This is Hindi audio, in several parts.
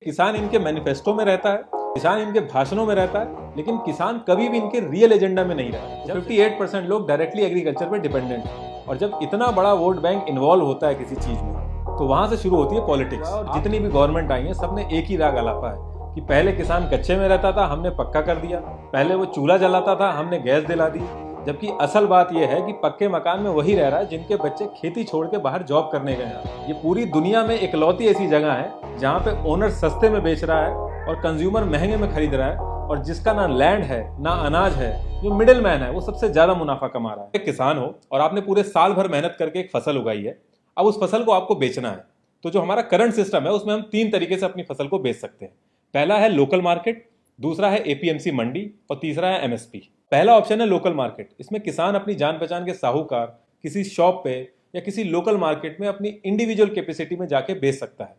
किसान इनके मैनिफेस्टो में रहता है, किसान इनके भाषणों में रहता है, लेकिन किसान कभी भी इनके रियल एजेंडा में नहीं रहा। 58% लोग डायरेक्टली एग्रीकल्चर पे डिपेंडेंट हैं और जब इतना बड़ा वोट बैंक इन्वॉल्व होता है किसी चीज में तो वहां से शुरू होती है पॉलिटिक्स। और जितनी भी गवर्नमेंट आई है सबने एक ही राग अलापा है कि पहले किसान कच्चे में रहता था, हमने पक्का कर दिया, पहले वो चूल्हा जलाता था, हमने गैस दिला दी। जबकि असल बात यह है कि पक्के मकान में वही रह रहा है जिनके बच्चे खेती छोड़ के बाहर जॉब करने गए हैं। ये पूरी दुनिया में इकलौती ऐसी जगह है जहाँ पे ओनर सस्ते में बेच रहा है और कंज्यूमर महंगे में खरीद रहा है, और जिसका ना लैंड है ना अनाज है, जो मिडिल मैन है वो सबसे ज्यादा मुनाफा कमा रहा है। एक किसान हो और आपने पूरे साल भर मेहनत करके एक फसल उगाई है, अब उस फसल को आपको बेचना है, तो जो हमारा करंट सिस्टम है उसमें हम 3 तरीके से अपनी फसल को बेच सकते हैं। पहला है लोकल मार्केट, दूसरा है एपीएमसी मंडी और तीसरा है एमएसपी। पहला ऑप्शन है लोकल मार्केट। इसमें किसान अपनी जान पहचान के साहूकार किसी शॉप पे या किसी लोकल मार्केट में अपनी इंडिविजुअल कैपेसिटी में जाके बेच सकता है।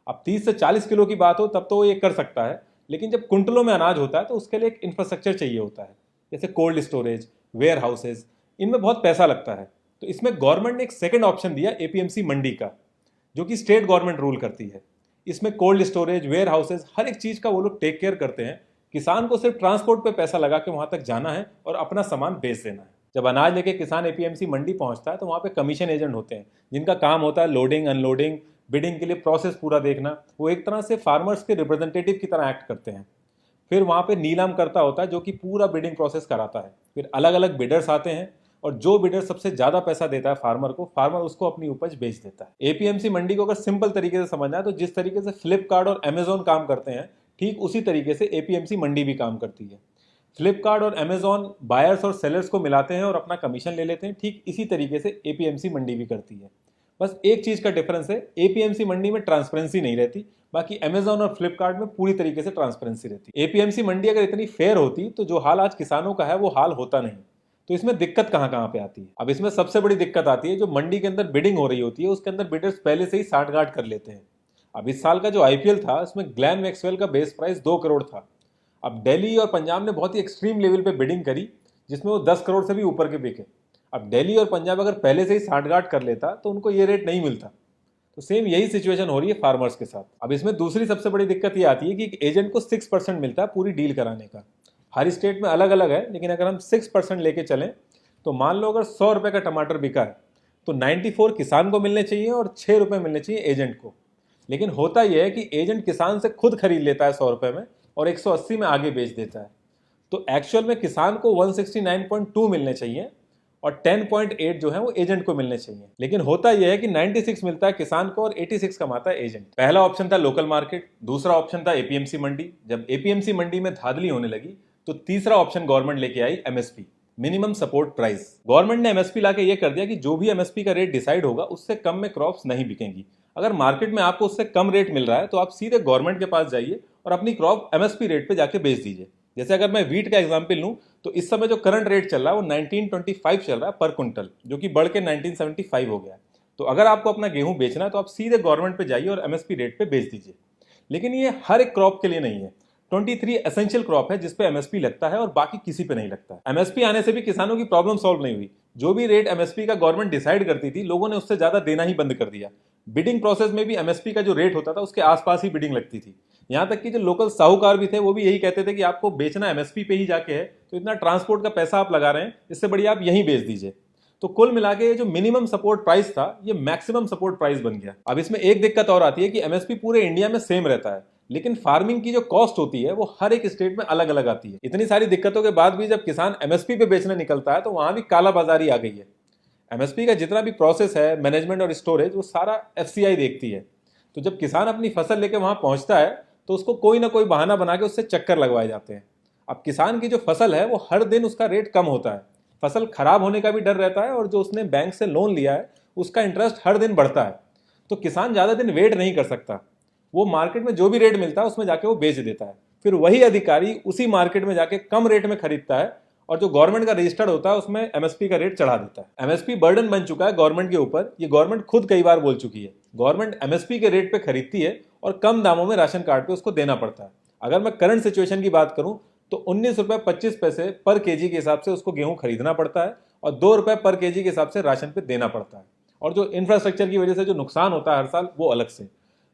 अब 30 से 40 किलो की बात हो तब तो वो ये कर सकता है, लेकिन जब कुंटलों में अनाज होता है तो उसके लिए एक इंफ्रास्ट्रक्चर चाहिए होता है, जैसे कोल्ड स्टोरेज, वेयर हाउसेज, इनमें बहुत पैसा लगता है। तो इसमें गवर्नमेंट ने एक सेकेंड ऑप्शन दिया एपीएमसी मंडी का, जो कि स्टेट गवर्नमेंट रूल करती है। इसमें कोल्ड स्टोरेज, वेयर हाउसेज, हर एक चीज का वो लोग टेक केयर करते हैं। किसान को सिर्फ ट्रांसपोर्ट पे पैसा लगा के वहां तक जाना है और अपना सामान बेच देना है। जब अनाज लेके किसान एपीएमसी मंडी पहुंचता है तो वहां पे कमीशन एजेंट होते हैं जिनका काम होता है लोडिंग, अनलोडिंग, बिडिंग के लिए प्रोसेस पूरा देखना। वो एक तरह से फार्मर्स के रिप्रेजेंटेटिव की तरह एक्ट करते हैं। फिर वहां पे नीलाम करता होता है जो कि पूरा बिडिंग प्रोसेस कराता है। फिर अलग अलग बिडर्स आते हैं और जो बिडर सबसे ज्यादा पैसा देता है फार्मर को, फार्मर उसको अपनी उपज बेच देता है। एपीएमसी मंडी को अगर सिंपल तरीके से समझना है तो जिस तरीके से फ्लिपकार्ट और अमेजोन काम करते हैं, ठीक उसी तरीके से एपीएमसी मंडी भी काम करती है। फ्लिपकार्ट और अमेजोन बायर्स और सेलर्स को मिलाते हैं और अपना कमीशन ले लेते हैं, ठीक इसी तरीके से एपीएमसी मंडी भी करती है। बस एक चीज का डिफरेंस है, एपीएमसी मंडी में ट्रांसपेरेंसी नहीं रहती, बाकी अमेजोन और फ्लिपकार्ट में पूरी तरीके से ट्रांसपेरेंसी रहती है। एपीएमसी मंडी अगर इतनी फेयर होती तो जो हाल आज किसानों का है वो हाल होता नहीं। तो इसमें दिक्कत कहाँ कहाँ पे आती है? अब इसमें सबसे बड़ी दिक्कत आती है जो मंडी के अंदर बिडिंग हो रही होती है उसके अंदर बिडर्स पहले से ही साठगांठ कर लेते हैं। अब इस साल का जो आईपीएल था उसमें ग्लेन मैक्सवेल का बेस प्राइस 2 करोड़ था। अब दिल्ली और पंजाब ने बहुत ही एक्सट्रीम लेवल पे बिडिंग करी जिसमें वो 10 करोड़ से भी ऊपर के बिके। अब दिल्ली और पंजाब अगर पहले से ही साठगांठ कर लेता तो उनको ये रेट नहीं मिलता। तो सेम यही सिचुएशन हो रही है फार्मर्स के साथ। अब इसमें दूसरी सबसे बड़ी दिक्कत ये आती है कि एक एजेंट को 6% मिलता है पूरी डील कराने का। हर स्टेट में अलग अलग है, लेकिन अगर हम 6% लेके चलें तो मान लो अगर 100 रुपए का टमाटर बिका है तो 94 किसान को मिलने चाहिए और 6 रुपए मिलने चाहिए एजेंट को। लेकिन होता यह है कि एजेंट किसान से खुद खरीद लेता है 100 रुपए में और 180 में आगे बेच देता है। तो एक्चुअल में किसान को 169.2 मिलने चाहिए और 10.8 जो है वो एजेंट को मिलने चाहिए। लेकिन होता यह है कि 96 मिलता है किसान को और 86 कमाता है एजेंट। पहला ऑप्शन था लोकल मार्केट, दूसरा ऑप्शन था एपीएमसी मंडी। जब एपीएमसी मंडी में धांधली होने लगी तो तीसरा ऑप्शन गवर्नमेंट लेके आई MSP, minimum support price. Government ने एमएसपी लाके ये कर दिया कि जो भी एमएसपी का रेट डिसाइड होगा उससे कम में क्रॉप्स नहीं बिकेंगी। अगर मार्केट में आपको उससे कम रेट मिल रहा है तो आप सीधे गवर्नमेंट के पास जाइए और अपनी क्रॉप एमएसपी रेट पे जाके बेच दीजिए। जैसे अगर मैं वीट का एग्जांपल लूं तो इस समय जो करंट रेट चल रहा है वो 1925 चल रहा है पर क्विंटल, जो कि बढ़ के 1975 हो गया है। तो अगर आपको अपना गेहूं बेचना है तो आप सीधे गवर्नमेंट पे जाइए और एमएसपी रेट पे बेच दीजिए। लेकिन ये हर एक क्रॉप के लिए नहीं है। 23 एसेंशियल क्रॉप है जिसपे एमएसपी लगता है और बाकी किसी पे नहीं लगता है। एमएसपी आने से भी किसानों की प्रॉब्लम सॉल्व नहीं हुई। जो भी रेट एमएसपी का गवर्नमेंट डिसाइड करती थी लोगों ने उससे ज्यादा देना ही बंद कर दिया। बिडिंग प्रोसेस में भी एमएसपी का जो रेट होता था उसके आसपास ही बिडिंग लगती थी। यहाँ तक कि जो लोकल साहूकार भी थे वो भी यही कहते थे कि आपको बेचना एमएसपी पे ही जाके है, तो इतना ट्रांसपोर्ट का पैसा आप लगा रहे हैं, इससे बढ़िया आप यहीं बेच दीजिए। तो कुल मिला के जो मिनिमम सपोर्ट प्राइस था ये मैक्सिमम सपोर्ट प्राइस बन गया। अब इसमें एक दिक्कत और आती है कि एमएसपी पूरे इंडिया में सेम रहता है, लेकिन फार्मिंग की जो कॉस्ट होती है वो हर एक स्टेट में अलग अलग आती है। इतनी सारी दिक्कतों के बाद भी जब किसान एमएसपी पे बेचने निकलता है तो वहां भी काला बाजारी आ गई है। एमएसपी का जितना भी प्रोसेस है, मैनेजमेंट और स्टोरेज, वो सारा एफसीआई देखती है। तो जब किसान अपनी फसल लेके वहां पहुंचता है तो उसको कोई ना कोई बहाना बना के उससे चक्कर लगवाए जाते हैं। अब किसान की जो फसल है वो हर दिन उसका रेट कम होता है, फसल खराब होने का भी डर रहता है और जो उसने बैंक से लोन लिया है उसका इंटरेस्ट हर दिन बढ़ता है। तो किसान ज्यादा दिन वेट नहीं कर सकता, वो मार्केट में जो भी रेट मिलता है उसमें जाके वो बेच देता है। फिर वही अधिकारी उसी मार्केट में जाके कम रेट में खरीदता है और जो गवर्नमेंट का रजिस्टर्ड होता है उसमें एमएसपी का रेट चढ़ा देता है। एमएसपी बर्डन बन चुका है गवर्नमेंट के ऊपर, ये गवर्नमेंट खुद कई बार बोल चुकी है। गवर्नमेंट एमएसपी के रेट पे खरीदती है और कम दामों में राशन कार्ड पे उसको देना पड़ता है। अगर मैं करंट सिचुएशन की बात करूं तो 19 रुपए 25 पैसे पर केजी के हिसाब से उसको गेहूं खरीदना पड़ता है और 2 रुपए पर केजी के हिसाब से राशन पे देना पड़ता है। और जो इंफ्रास्ट्रक्चर की वजह से जो नुकसान होता है हर साल वो अलग से।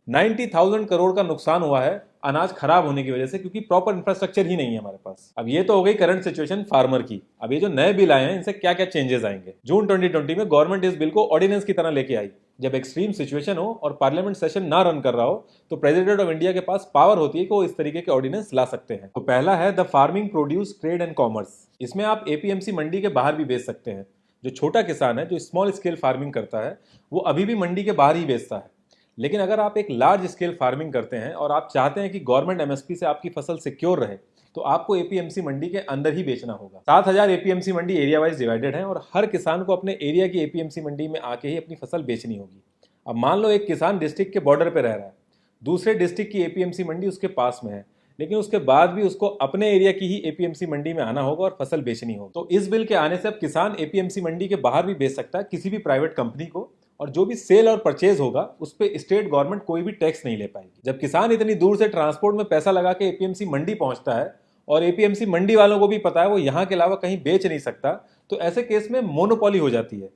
90,000 करोड़ का नुकसान हुआ है अनाज खराब होने की वजह से, क्योंकि प्रॉपर इंफ्रास्ट्रक्चर ही नहीं है हमारे पास। अब ये तो हो गई करंट सिचुएशन फार्मर की। अब ये जो नए बिल आए हैं इनसे क्या क्या चेंजेस आएंगे। जून 2020 में गवर्नमेंट इस बिल को ऑर्डिनेंस की तरह लेके आई। जब एक्सट्रीम सिचुएशन हो और पार्लियामेंट सेशन ना रन कर रहा हो तो प्रेसिडेंट ऑफ इंडिया के पास पावर होती है कि वो इस तरीके के ऑर्डिनेंस ला सकते हैं। तो पहला है the farming produce trade and commerce. इसमें आप एपीएमसी मंडी के बाहर भी बेच सकते हैं। जो छोटा किसान है, जो स्मॉल स्केल फार्मिंग करता है, वो अभी भी मंडी के बाहर ही बेचता है। लेकिन अगर आप एक लार्ज स्केल फार्मिंग करते हैं और आप चाहते हैं कि गवर्नमेंट एमएसपी से आपकी फसल सिक्योर रहे, तो आपको एपीएमसी मंडी के अंदर ही बेचना होगा। 7,000 एपीएमसी मंडी एरिया वाइज डिवाइडेड है और हर किसान को अपने एरिया की एपीएमसी मंडी में आके ही अपनी फसल बेचनी होगी। अब मान लो एक किसान डिस्ट्रिक्ट के बॉर्डर पे रह रहा है, दूसरे डिस्ट्रिक्ट की एपीएमसी मंडी उसके पास में है, लेकिन उसके बाद भी उसको अपने एरिया की ही एपीएमसी मंडी में आना होगा और फसल बेचनी होगी। तो इस बिल के आने से अब किसान एपीएमसी मंडी के बाहर भी बेच सकता है किसी भी प्राइवेट कंपनी को, और जो भी सेल और परचेज होगा उस पर स्टेट गवर्नमेंट कोई भी टैक्स नहीं ले पाएगी। जब किसान इतनी दूर से ट्रांसपोर्ट में पैसा लगा के एपीएमसी मंडी पहुंचता है और एपीएमसी मंडी वालों को भी पता है वो यहाँ के अलावा कहीं बेच नहीं सकता, तो ऐसे केस में मोनोपोली हो जाती है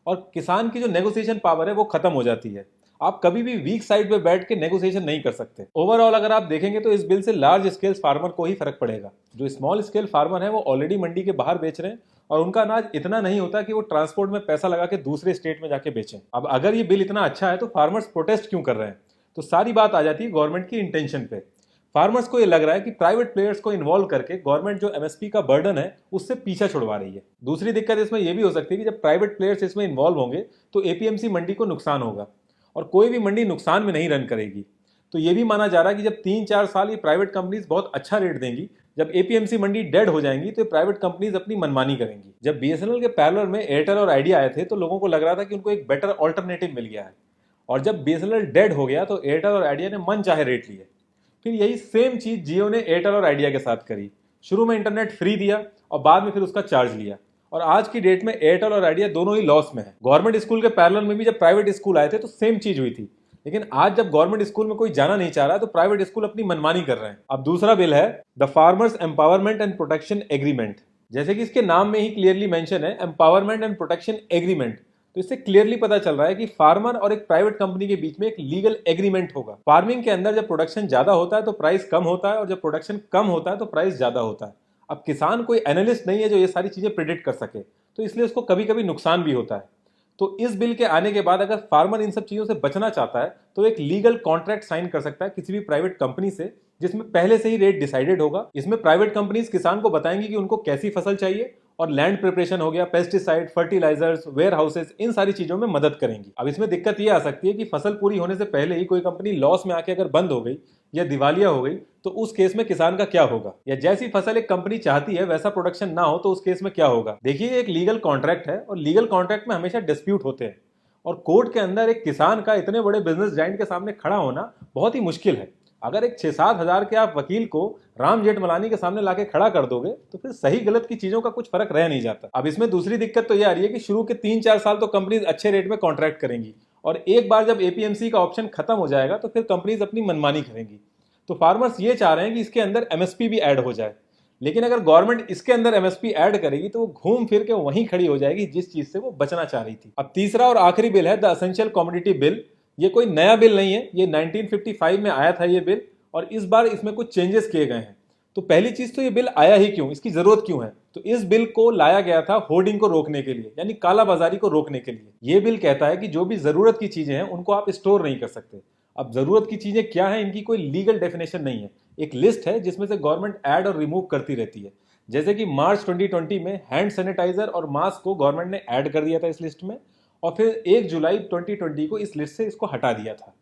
और किसान की जो नेगोशिएशन पावर है वो खत्म हो जाती है। आप कभी भी वीक साइड पे बैठ के नेगोशिएशन नहीं कर सकते। ओवरऑल अगर आप देखेंगे तो इस बिल से लार्ज स्केल फार्मर को ही फर्क पड़ेगा। जो स्मॉल स्केल फार्मर है वो ऑलरेडी मंडी के बाहर बेच रहे हैं और उनका अनाज इतना नहीं होता कि वो ट्रांसपोर्ट में पैसा लगा के दूसरे स्टेट में जाके बेचें। अब अगर ये बिल इतना अच्छा है तो फार्मर्स प्रोटेस्ट क्यों कर रहे हैं? तो सारी बात आ जाती है गवर्नमेंट की इंटेंशन पे। फार्मर्स को ये लग रहा है कि प्राइवेट प्लेयर्स को इन्वॉल्व करके गवर्नमेंट जो एमएसपी का बर्डन है उससे पीछा छुड़वा रही है। दूसरी दिक्कत इसमें यह भी हो सकती है कि जब प्राइवेट प्लेयर्स इसमें इन्वॉल्व होंगे तो एपीएमसी मंडी को नुकसान होगा और कोई भी मंडी नुकसान में नहीं रन करेगी। तो ये भी माना जा रहा है कि जब 3-4 साल ये प्राइवेट कंपनीज बहुत अच्छा रेट देंगी, जब एपीएमसी मंडी डेड हो जाएंगी तो प्राइवेट कंपनीज अपनी मनमानी करेंगी। जब बीएसएनएल के पैरेलल में एयरटेल और आइडिया आए थे तो लोगों को लग रहा था कि उनको एक बेटर ऑल्टरनेटिव मिल गया है, और जब बीएसएनएल डेड हो गया तो एयरटेल और आइडिया ने मन चाहे रेट लिए। फिर यही सेम चीज जियो ने एयरटेल और आइडिया के साथ करी। शुरू में इंटरनेट फ्री दिया और बाद में फिर उसका चार्ज लिया, और आज की डेट में एयरटेल और आइडिया दोनों ही लॉस में है। गवर्नमेंट स्कूल के पैरेलल में भी जब प्राइवेट स्कूल आए थे तो सेम चीज हुई थी, लेकिन आज जब गवर्नमेंट स्कूल में कोई जाना नहीं चाह रहा तो प्राइवेट स्कूल अपनी मनमानी कर रहे हैं। अब दूसरा बिल है the farmers empowerment and protection agreement. जैसे कि इसके नाम में ही क्लियरली मेंशन है एम्पावरमेंट एंड प्रोटेक्शन एग्रीमेंट, तो इससे क्लियरली पता चल रहा है कि फार्मर और एक प्राइवेट कंपनी के बीच में एक लीगल एग्रीमेंट होगा। फार्मिंग के अंदर जब प्रोडक्शन ज्यादा होता है तो प्राइस कम होता है और जब प्रोडक्शन कम होता है तो प्राइस ज्यादा होता है। अब किसान कोई एनालिस्ट नहीं है जो ये सारी चीजें प्रिडिक्ट कर सके, तो इसलिए उसको कभी कभी नुकसान भी होता है। तो इस बिल के आने के बाद अगर फार्मर इन सब चीजों से बचना चाहता है तो एक लीगल कॉन्ट्रैक्ट साइन कर सकता है किसी भी प्राइवेट कंपनी से, जिसमें पहले से ही रेट डिसाइडेड होगा। इसमें प्राइवेट कंपनीज किसान को बताएंगी कि उनको कैसी फसल चाहिए, और लैंड प्रिपरेशन हो गया, पेस्टिसाइड, फर्टिलाइजर्स, वेयर हाउसेज, इन सारी चीजों में मदद करेंगी। अब इसमें दिक्कत ये आ सकती है कि फसल पूरी होने से पहले ही कोई कंपनी लॉस में आके अगर बंद हो गई या दिवालिया हो गई तो उस केस में किसान का क्या होगा, या जैसी फसल एक कंपनी चाहती है वैसा प्रोडक्शन ना हो तो उस केस में क्या होगा। देखिए, एक लीगल कॉन्ट्रैक्ट है और लीगल कॉन्ट्रैक्ट में हमेशा डिस्प्यूट होते हैं, और कोर्ट के अंदर एक किसान का इतने बड़े बिजनेस जाइंट के सामने खड़ा होना बहुत ही मुश्किल है। अगर एक 6-7 हजार के आप वकील को राम जेठमलानी के सामने लाके खड़ा कर दोगे तो फिर सही गलत की चीजों का कुछ फर्क रह नहीं जाता। अब इसमें दूसरी दिक्कत तो ये आ रही है कि शुरू के 3-4 साल तो कंपनीज अच्छे रेट में कॉन्ट्रैक्ट करेंगी, और एक बार जब एपीएमसी का ऑप्शन खत्म हो जाएगा तो फिर कंपनीज अपनी मनमानी करेंगी। तो फार्मर्स ये चाह रहे हैं कि इसके अंदर एमएसपी भी ऐड हो जाए, लेकिन अगर गवर्नमेंट इसके अंदर एमएसपी ऐड करेगी तो वो घूम फिर के वहीं खड़ी हो जाएगी जिस चीज से वो बचना चाह रही थी। अब तीसरा और आखिरी बिल है द एसेंशियल कमोडिटी बिल। ये कोई नया बिल नहीं है, ये 1955 में आया था ये बिल, और इस बार इसमें कुछ चेंजेस किए गए हैं। तो पहली चीज तो ये बिल आया ही क्यों, इसकी जरूरत क्यों है? तो इस बिल को लाया गया था होर्डिंग को रोकने के लिए, यानी कालाबाजारी को रोकने के लिए। ये बिल कहता है कि जो भी जरूरत की चीजें हैं उनको आप स्टोर नहीं कर सकते। अब जरूरत की चीजें क्या है, इनकी कोई लीगल डेफिनेशन नहीं है, एक लिस्ट है जिसमें से गवर्नमेंट ऐड और रिमूव करती रहती है। जैसे कि मार्च 2020 में हैंड सैनिटाइजर और मास्क को गवर्नमेंट ने ऐड कर दिया था इस लिस्ट में, और फिर 1 जुलाई 2020 को इस लिस्ट से इसको हटा दिया था।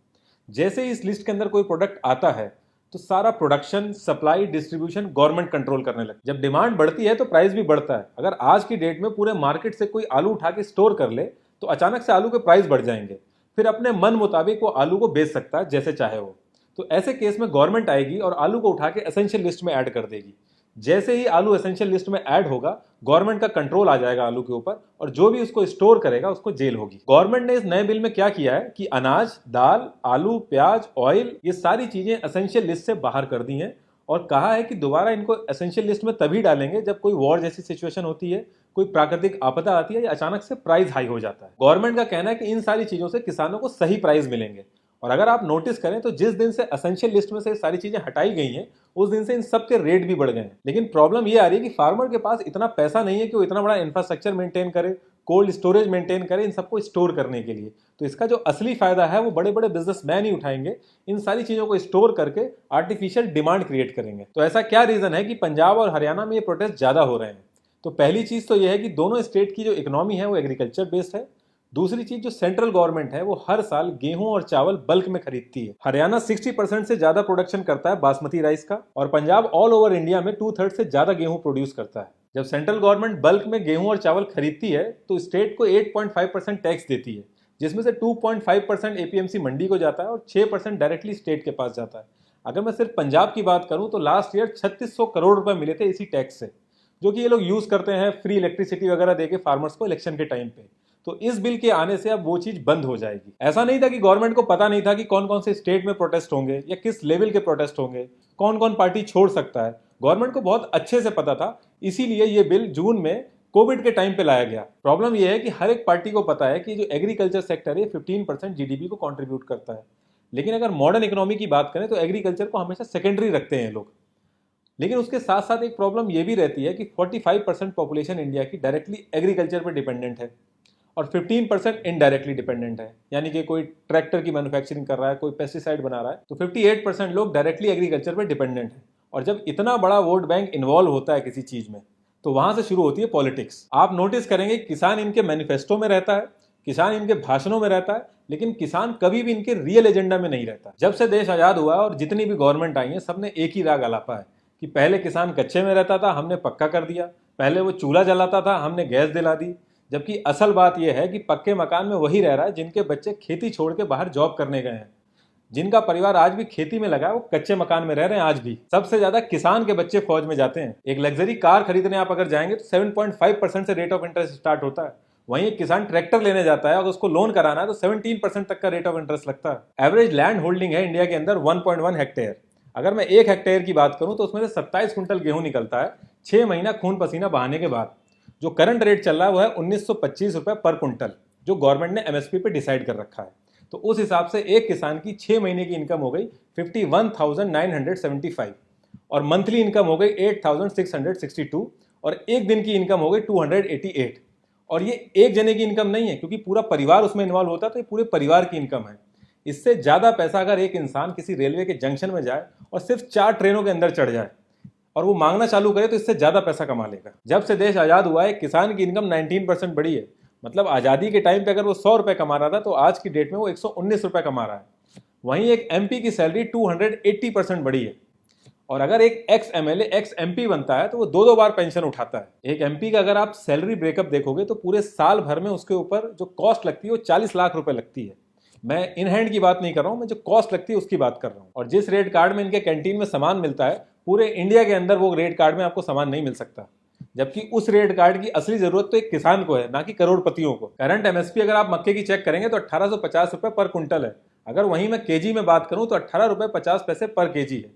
जैसे ही इस लिस्ट के अंदर कोई प्रोडक्ट आता है तो सारा production, supply, distribution government control करने लगती है। जब डिमांड बढ़ती है तो प्राइस भी बढ़ता है। अगर आज की डेट में पूरे मार्केट से कोई आलू उठा के स्टोर कर ले तो अचानक से आलू के प्राइस बढ़ जाएंगे, फिर अपने मन मुताबिक वो आलू को बेच सकता है जैसे चाहे वो। तो ऐसे केस में गवर्नमेंट आएगी और आलू को उठा के एसेंशियल लिस्ट में ऐड कर देगी। जैसे ही आलू एसेंशियल लिस्ट में ऐड होगा, गवर्नमेंट का कंट्रोल आ जाएगा आलू के ऊपर, और जो भी उसको स्टोर करेगा उसको जेल होगी। गवर्नमेंट ने इस नए बिल में क्या किया है कि अनाज, दाल, आलू, प्याज, ऑयल, ये सारी चीजें एसेंशियल लिस्ट से बाहर कर दी हैं, और कहा है कि दोबारा इनको एसेंशियल लिस्ट में तभी डालेंगे जब कोई वॉर जैसी सिचुएशन होती है, कोई प्राकृतिक आपदा आती है या अचानक से प्राइस हाई हो जाता है। गवर्नमेंट का कहना है कि इन सारी चीजों से किसानों को सही प्राइस मिलेंगे, और अगर आप नोटिस करें तो जिस दिन से असेंशियल लिस्ट में से सारी चीजें हटाई गई हैं उस दिन से इन सब के रेट भी बढ़ गए हैं। लेकिन प्रॉब्लम ये आ रही है कि फार्मर के पास इतना पैसा नहीं है कि वो इतना बड़ा इंफ्रास्ट्रक्चर मेंटेन करे, कोल्ड स्टोरेज मेंटेन करे इन सबको स्टोर करने के लिए। तो इसका जो असली फायदा है वो बड़े बड़े बिजनेसमैन ही उठाएंगे, इन सारी चीजों को स्टोर करके आर्टिफिशियल डिमांड क्रिएट करेंगे। तो ऐसा क्या रीजन है कि पंजाब और हरियाणा में ये प्रोटेस्ट ज्यादा हो रहे हैं? तो पहली चीज तो यह है कि दोनों स्टेट की जो इकोनॉमी है वो एग्रीकल्चर बेस्ड है। दूसरी चीज, जो सेंट्रल गवर्नमेंट है वो हर साल गेहूं और चावल बल्क में खरीदती है। हरियाणा 60% से ज्यादा प्रोडक्शन करता है बासमती राइस का, और पंजाब ऑल ओवर इंडिया में 2/3 से ज्यादा गेहूं प्रोड्यूस करता है। जब सेंट्रल गवर्नमेंट बल्क में गेहूं और चावल खरीदती है तो स्टेट को 8.5% टैक्स देती है, जिसमें से 2.5% एपीएमसी मंडी को जाता है और 6% डायरेक्टली स्टेट के पास जाता है। अगर मैं सिर्फ पंजाब की बात करूं तो लास्ट ईयर 3600 करोड़ रुपए मिले थे इसी टैक्स से, जो कि ये लोग यूज करते हैं फ्री इलेक्ट्रिसिटी वगैरह देके फार्मर्स को इलेक्शन के टाइम पे। तो इस बिल के आने से अब वो चीज बंद हो जाएगी। ऐसा नहीं था कि गवर्नमेंट को पता नहीं था कि कौन कौन से स्टेट में प्रोटेस्ट होंगे या किस लेवल के प्रोटेस्ट होंगे, कौन कौन पार्टी छोड़ सकता है। गवर्नमेंट को बहुत अच्छे से पता था, इसीलिए ये बिल जून में कोविड के टाइम पे लाया गया। प्रॉब्लम यह है कि हर एक पार्टी को पता है कि जो एग्रीकल्चर सेक्टर है 15% जीडीपी को कंट्रीब्यूट करता है। लेकिन अगर मॉडर्न इकोनॉमी की बात करें तो एग्रीकल्चर को हमेशा सेकेंडरी रखते हैं लोग। लेकिन उसके साथ साथ एक प्रॉब्लम यह भी रहती है कि 45% पॉपुलेशन इंडिया की डायरेक्टली एग्रीकल्चर पर डिपेंडेंट है और 15% इनडायरेक्टली डिपेंडेंट है। यानी कि कोई ट्रैक्टर की मैन्युफैक्चरिंग कर रहा है, कोई पेस्टिसाइड बना रहा है, तो 58% लोग डायरेक्टली एग्रीकल्चर पर डिपेंडेंट है। और जब इतना बड़ा वोट बैंक इन्वॉल्व होता है किसी चीज में तो वहां से शुरू होती है पॉलिटिक्स। आप नोटिस करेंगे किसान इनके मैनिफेस्टो में रहता है, किसान इनके भाषणों में रहता है, लेकिन किसान कभी भी इनके रियल एजेंडा में नहीं रहता। जब से देश आजाद हुआ और जितनी भी गवर्नमेंट आई है सबने एक ही राग आलापा है कि पहले किसान कच्चे में रहता था, हमने पक्का कर दिया, पहले वो चूल्हा जलाता था, हमने गैस दिला दी। जबकि असल बात यह है कि पक्के मकान में वही रह रहा है जिनके बच्चे खेती छोड़ के बाहर जॉब करने गए हैं, जिनका परिवार आज भी खेती में लगा है, वो कच्चे मकान में रह रहे हैं आज भी। सबसे ज्यादा किसान के बच्चे फौज में जाते हैं। एक लग्जरी कार खरीदने आप अगर जाएंगे तो 7.5% से रेट ऑफ इंटरेस्ट स्टार्ट होता है। वहीं एक किसान ट्रैक्टर लेने जाता है और उसको लोन कराना है तो 17% तक का रेट ऑफ इंटरेस्ट लगता है। एवरेज लैंड होल्डिंग है इंडिया के अंदर 1.1 हेक्टेयर। अगर मैं 1 हेक्टेयर की बात करूं तो उसमें से 27 कुंटल गेहूं निकलता है 6 महीना खून पसीना बहाने के बाद। जो करंट रेट चल रहा है वो है 1925 रुपए पर कुंटल, जो गवर्नमेंट ने एमएसपी पे डिसाइड कर रखा है। तो उस हिसाब से एक किसान की 6 महीने की इनकम हो गई 51,975 और मंथली इनकम हो गई 8,662 और एक दिन की इनकम हो गई 288। और ये एक जने की इनकम नहीं है, क्योंकि पूरा परिवार उसमें इन्वॉल्व होता है, तो ये पूरे परिवार की इनकम है। इससे ज्यादा पैसा अगर एक इंसान किसी रेलवे के जंक्शन में जाए और सिर्फ 4 ट्रेनों के अंदर चढ़ जाए और वो मांगना चालू करे तो इससे ज्यादा पैसा कमा लेगा। जब से देश आजाद हुआ है किसान की इनकम 19% बढ़ी है। मतलब आजादी के टाइम पे अगर वो 100 रुपए कमा रहा था तो आज की डेट में वो 119 रुपए कमा रहा है। वहीं एक एमपी की सैलरी 280% बढ़ी है। और अगर एक एक्स एमएलए एक्स एमपी बनता है तो वो 2-2 बार पेंशन उठाता है। एक एमपी का अगर आप सैलरी ब्रेकअप देखोगे तो पूरे साल भर में उसके ऊपर जो कॉस्ट लगती है वो 40 लाख रुपए लगती है। मैं इन हैंड की बात नहीं कर रहा हूं, मैं जो कॉस्ट लगती है उसकी बात कर रहा हूं। और जिस रेट कार्ड में इनके कैंटीन में सामान मिलता है पूरे इंडिया के अंदर वो रेट कार्ड में आपको सामान नहीं मिल सकता। जबकि उस रेट कार्ड की असली जरूरत तो एक किसान को है, ना कि करोड़पतियों को। करंट एमएसपी अगर आप मक्के की चेक करेंगे तो 1850 रुपए पर कुंटल है। अगर वहीं मैं केजी में बात करूं तो 18 रुपए 50 पैसे पर केजी है।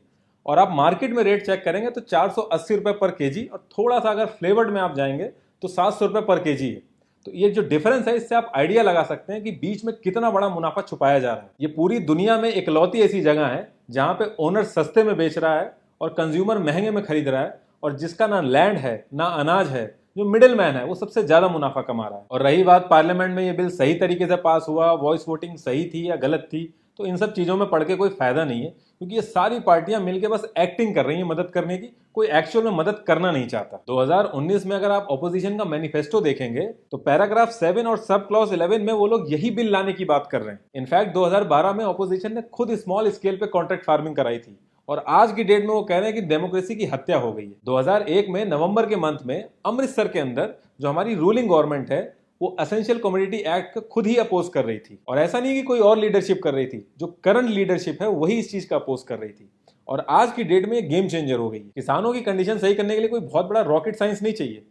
और आप मार्केट में रेट चेक करेंगे तो 480 रुपए पर केजी, और थोड़ा सा अगर फ्लेवर्ड में आप जाएंगे तो 700 रुपए पर केजी है। तो ये जो डिफरेंस है इससे आप आइडिया लगा सकते हैं कि बीच में कितना बड़ा मुनाफा छुपाया जा रहा है। ये पूरी दुनिया में इकलौती ऐसी जगह है जहां पे ओनर सस्ते में बेच रहा है और कंज्यूमर महंगे में खरीद रहा है, और जिसका ना लैंड है ना अनाज है, जो मिडिल मैन है वो सबसे ज्यादा मुनाफा कमा रहा है। और रही बात पार्लियामेंट में ये बिल सही तरीके से पास हुआ, वॉइस वोटिंग सही थी या गलत थी, तो इन सब चीजों में पढ़ के कोई फायदा नहीं है, क्योंकि ये सारी पार्टियां मिलकर बस एक्टिंग कर रही हैं मदद करने की, कोई एक्चुअल में मदद करना नहीं चाहता। 2019 में अगर आप ऑपोजिशन का मैनिफेस्टो देखेंगे तो पैराग्राफ 7 और सब क्लॉज 11 में वो लोग यही बिल लाने की बात कर रहे हैं। इनफैक्ट 2012 में ऑपोजिशन ने खुद स्मॉल स्केल पे कॉन्ट्रैक्ट फार्मिंग कराई थी, और आज की डेट में वो कह रहे हैं कि डेमोक्रेसी की हत्या हो गई है। 2001 में नवंबर के मंथ में अमृतसर के अंदर जो हमारी रूलिंग गवर्नमेंट है वो एसेंशियल कमोडिटी एक्ट को खुद ही अपोज कर रही थी। और ऐसा नहीं कि कोई और लीडरशिप कर रही थी, जो करंट लीडरशिप है वही इस चीज का अपोज कर रही थी। और आज की डेट में ये गेम चेंजर हो गई है। किसानों की कंडीशन सही करने के लिए कोई बहुत बड़ा रॉकेट साइंस नहीं चाहिए,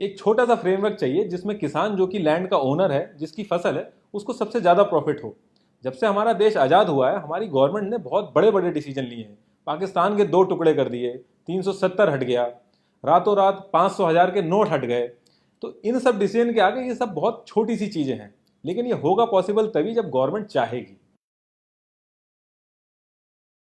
एक छोटा सा फ्रेमवर्क चाहिए जिसमें किसान जो कि लैंड का ओनर है, जिसकी फसल है, उसको सबसे ज्यादा प्रॉफिट हो। जब से हमारा देश आजाद हुआ है हमारी गवर्नमेंट ने बहुत बड़े बड़े डिसीजन लिए हैं। पाकिस्तान के 2 टुकड़े कर दिए, 370 हट गया, रातों रात 500,000 के नोट हट गए। तो इन सब डिसीजन के आगे ये सब बहुत छोटी सी चीजें हैं, लेकिन ये होगा पॉसिबल तभी जब गवर्नमेंट चाहेगी।